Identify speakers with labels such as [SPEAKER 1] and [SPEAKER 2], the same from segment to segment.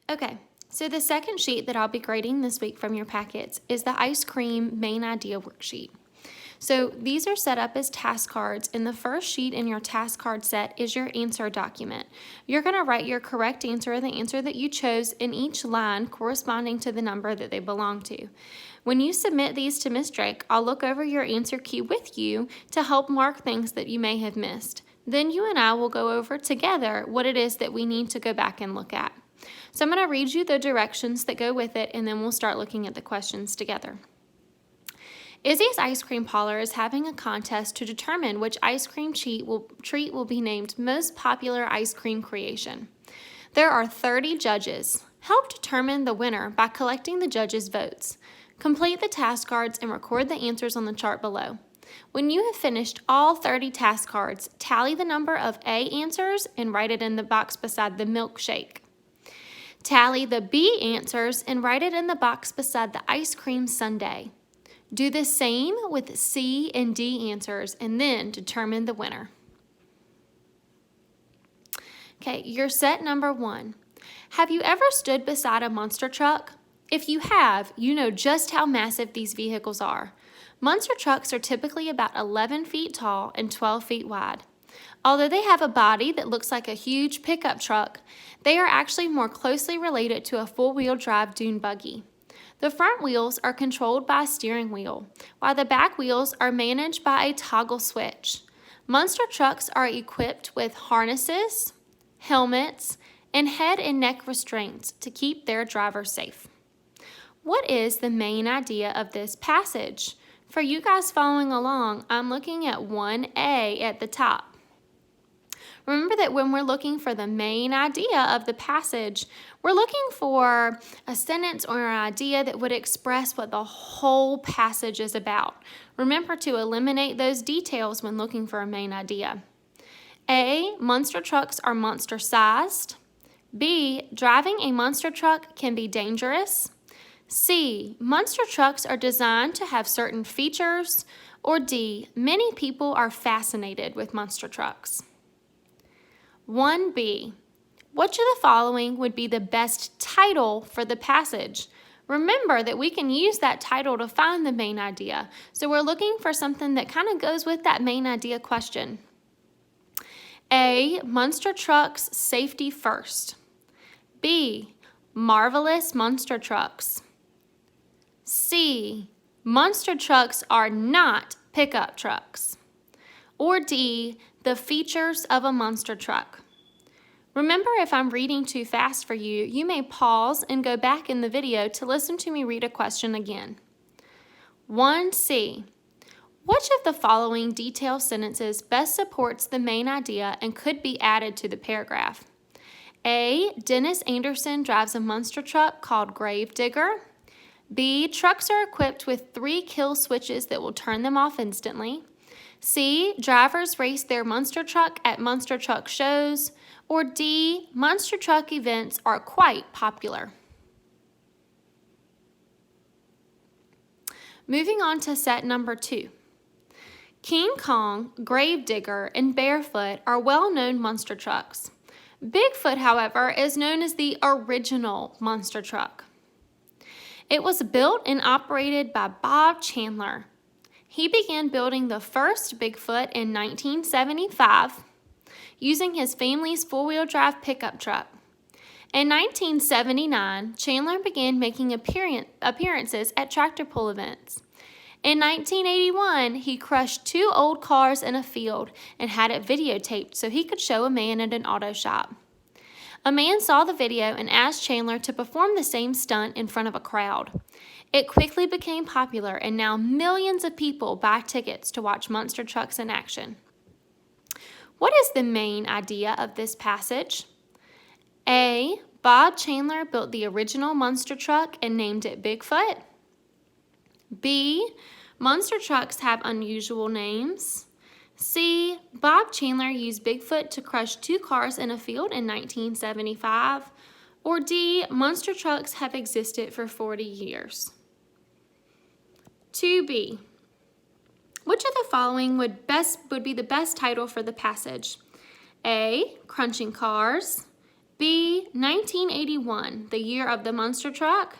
[SPEAKER 1] Okay, so the second sheet that I'll be grading this week from your packets is the ice cream main idea worksheet. So these are set up as task cards, and the first sheet in your task card set is your answer document. You're going to write your correct answer, the answer that you chose, in each line corresponding to the number that they belong to. When you submit these to Ms. Drake, I'll look over your answer key with you to help mark things that you may have missed. Then you and I will go over together what it is that we need to go back and look at. So I'm going to read you the directions that go with it, and then we'll start looking at the questions together. Izzy's Ice Cream Parlor is having a contest to determine which ice cream treat will be named Most Popular Ice Cream Creation. There are 30 judges. Help determine the winner by collecting the judges' votes. Complete the task cards and record the answers on the chart below. When you have finished all 30 task cards, tally the number of A answers and write it in the box beside the milkshake. Tally the B answers and write it in the box beside the ice cream sundae. Do the same with C and D answers and then determine the winner. Okay, your set number 1. Have you ever stood beside a monster truck? If you have, you know just how massive these vehicles are. Monster trucks are typically about 11 feet tall and 12 feet wide. Although they have a body that looks like a huge pickup truck, they are actually more closely related to a four-wheel drive dune buggy. The front wheels are controlled by a steering wheel, while the back wheels are managed by a toggle switch. Monster trucks are equipped with harnesses, helmets, and head and neck restraints to keep their drivers safe. What is the main idea of this passage? For you guys following along, I'm looking at 1A at the top. Remember that when we're looking for the main idea of the passage, we're looking for a sentence or an idea that would express what the whole passage is about. Remember to eliminate those details when looking for a main idea. A, monster trucks are monster-sized. B, driving a monster truck can be dangerous. C, monster trucks are designed to have certain features. Or D, many people are fascinated with monster trucks. 1B, which of the following would be the best title for the passage? Remember that we can use that title to find the main idea. So we're looking for something that kind of goes with that main idea question. A, monster trucks, safety first. B, marvelous monster trucks. C, monster trucks are not pickup trucks. Or D, the features of a monster truck. Remember, if I'm reading too fast for you, you may pause and go back in the video to listen to me read a question again. 1C, which of the following detailed sentences best supports the main idea and could be added to the paragraph? A, Dennis Anderson drives a monster truck called Grave Digger. B, trucks are equipped with 3 kill switches that will turn them off instantly. C, drivers race their monster truck at monster truck shows. Or D, monster truck events are quite popular. Moving on to set number 2. King Kong, Grave Digger, and Barefoot are well-known monster trucks. Bigfoot, however, is known as the original monster truck. It was built and operated by Bob Chandler. He began building the first Bigfoot in 1975 using his family's four-wheel drive pickup truck. In 1979, Chandler began making appearances at tractor pull events. In 1981, he crushed 2 old cars in a field and had it videotaped so he could show a man at an auto shop. A man saw the video and asked Chandler to perform the same stunt in front of a crowd. It quickly became popular, and now millions of people buy tickets to watch monster trucks in action. What is the main idea of this passage? A, Bob Chandler built the original monster truck and named it Bigfoot. B, monster trucks have unusual names. C, Bob Chandler used Bigfoot to crush 2 cars in a field in 1975. Or D, monster trucks have existed for 40 years. 2B, which of the following would be the best title for the passage? A, Crunching Cars. B, 1981, the year of the monster truck.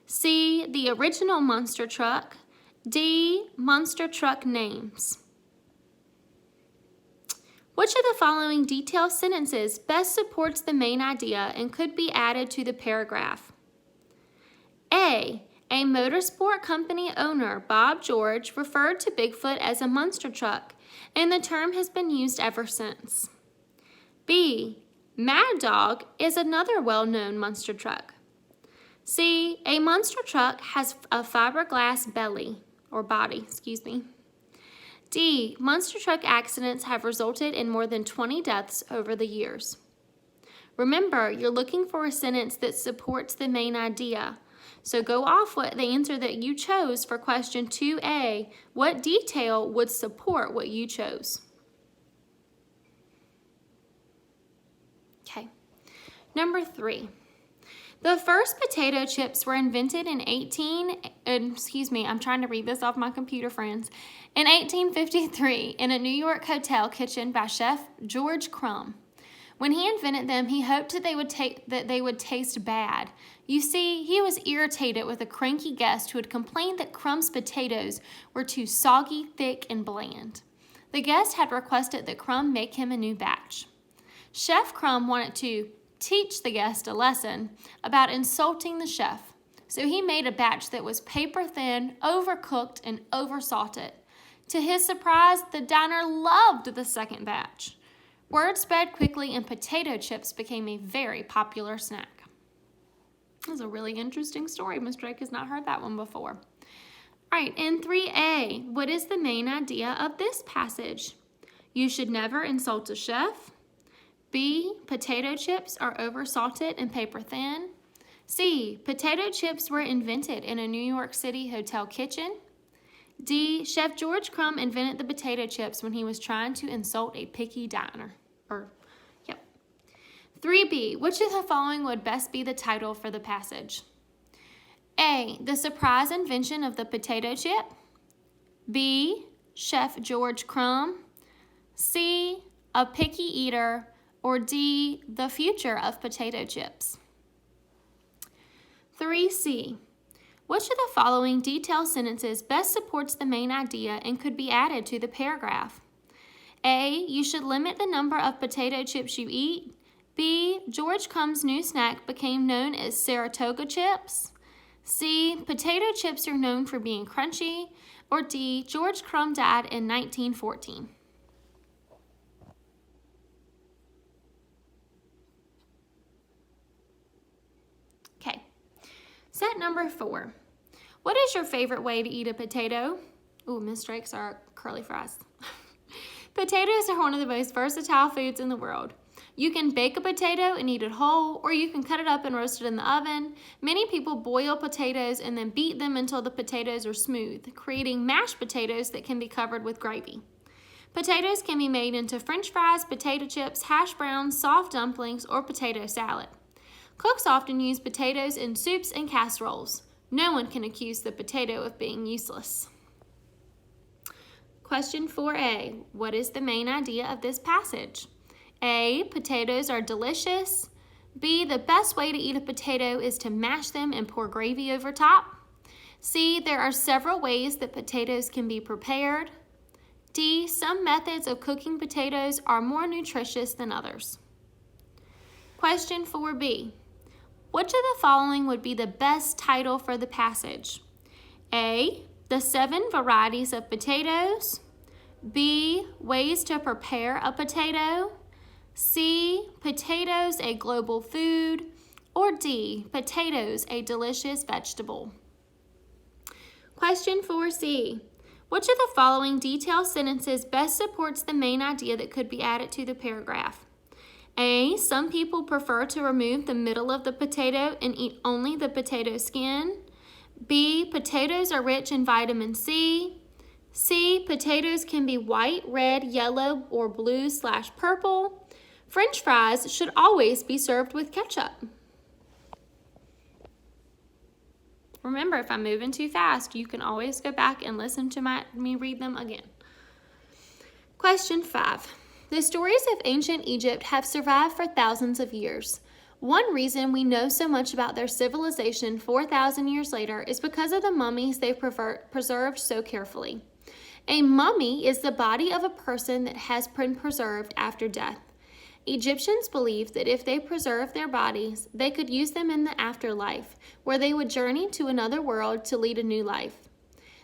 [SPEAKER 1] C, the original monster truck. D, monster truck names. Which of the following detailed sentences best supports the main idea and could be added to the paragraph? A motorsport company owner, Bob George, referred to Bigfoot as a monster truck, and the term has been used ever since. B, Mad Dog is another well-known monster truck. C, a monster truck has a fiberglass belly, or body, D, monster truck accidents have resulted in more than 20 deaths over the years. Remember, you're looking for a sentence that supports the main idea. So go off what the answer that you chose for question 2A. What detail would support what you chose? Okay. Number 3. The first potato chips were invented in 1853 in a New York hotel kitchen by Chef George Crumb. When he invented them, he hoped that they would taste bad. You see, he was irritated with a cranky guest who had complained that Crumb's potatoes were too soggy, thick, and bland. The guest had requested that Crumb make him a new batch. Chef Crumb wanted to teach the guest a lesson about insulting the chef, so he made a batch that was paper thin, overcooked, and oversalted. To his surprise, the diner loved the second batch. Word spread quickly, and potato chips became a very popular snack. This is a really interesting story. Miss Drake has not heard that one before. All right, in 3A, what is the main idea of this passage? You should never insult a chef. B, potato chips are oversalted and paper thin. C, potato chips were invented in a New York City hotel kitchen. D, Chef George Crumb invented the potato chips when he was trying to insult a picky diner. 3B, which of the following would best be the title for the passage? A, the surprise invention of the potato chip. B, Chef George Crumb. C, a picky eater. Or D, the future of potato chips. 3C, which of the following detailed sentences best supports the main idea and could be added to the paragraph? A, you should limit the number of potato chips you eat. B, George Crumb's new snack became known as Saratoga chips. C, potato chips are known for being crunchy. Or D, George Crumb died in 1914. Okay, set number 4. What is your favorite way to eat a potato? Ooh, Miss Drake's are curly fries. Potatoes are one of the most versatile foods in the world. You can bake a potato and eat it whole, or you can cut it up and roast it in the oven. Many people boil potatoes and then beat them until the potatoes are smooth, creating mashed potatoes that can be covered with gravy. Potatoes can be made into French fries, potato chips, hash browns, soft dumplings, or potato salad. Cooks often use potatoes in soups and casseroles. No one can accuse the potato of being useless. Question 4A, what is the main idea of this passage? A, potatoes are delicious. B, the best way to eat a potato is to mash them and pour gravy over top. C, there are several ways that potatoes can be prepared. D, some methods of cooking potatoes are more nutritious than others. Question 4B, which of the following would be the best title for the passage? A, the 7 varieties of potatoes. B, ways to prepare a potato. C, potatoes, a global food. Or D, potatoes, a delicious vegetable. Question 4C, which of the following detailed sentences best supports the main idea that could be added to the paragraph? A, some people prefer to remove the middle of the potato and eat only the potato skin. B, potatoes are rich in vitamin C. C, potatoes can be white, red, yellow, or blue/purple. French fries should always be served with ketchup. Remember, if I'm moving too fast, you can always go back and listen to me read them again. Question 5. The stories of ancient Egypt have survived for thousands of years. One reason we know so much about their civilization 4,000 years later is because of the mummies they've preserved so carefully. A mummy is the body of a person that has been preserved after death. Egyptians believed that if they preserved their bodies, they could use them in the afterlife, where they would journey to another world to lead a new life.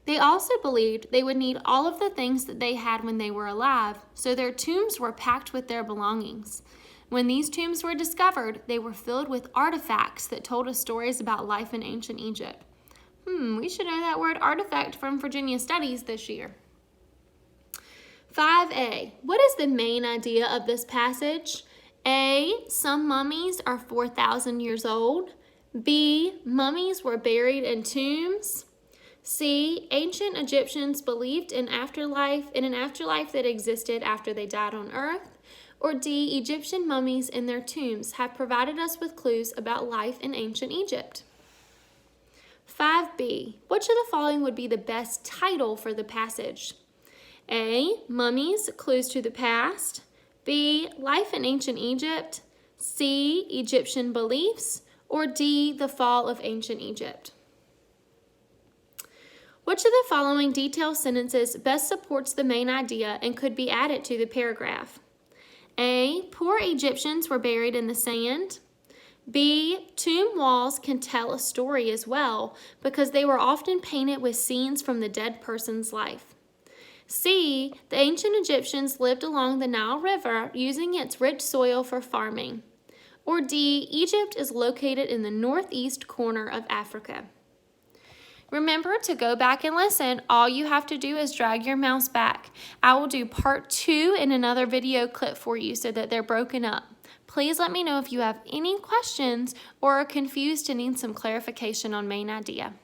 [SPEAKER 1] They also believed they would need all of the things that they had when they were alive, so their tombs were packed with their belongings. When these tombs were discovered, they were filled with artifacts that told us stories about life in ancient Egypt. We should know that word artifact from Virginia Studies this year. 5a. What is the main idea of this passage? A. Some mummies are 4,000 years old. B. Mummies were buried in tombs. C. Ancient Egyptians believed in an afterlife that existed after they died on earth. Or D. Egyptian mummies in their tombs have provided us with clues about life in ancient Egypt. 5b. Which of the following would be the best title for the passage? A. Mummies, Clues to the Past. B. Life in Ancient Egypt. C. Egyptian Beliefs. Or D. The Fall of Ancient Egypt. Which of the following detailed sentences best supports the main idea and could be added to the paragraph? A. Poor Egyptians were buried in the sand. B. Tomb walls can tell a story as well because they were often painted with scenes from the dead person's life. C. The ancient Egyptians lived along the Nile River using its rich soil for farming. Or D. Egypt is located in the northeast corner of Africa. Remember to go back and listen. All you have to do is drag your mouse back. I will do part 2 in another video clip for you so that they're broken up. Please let me know if you have any questions or are confused and need some clarification on main idea.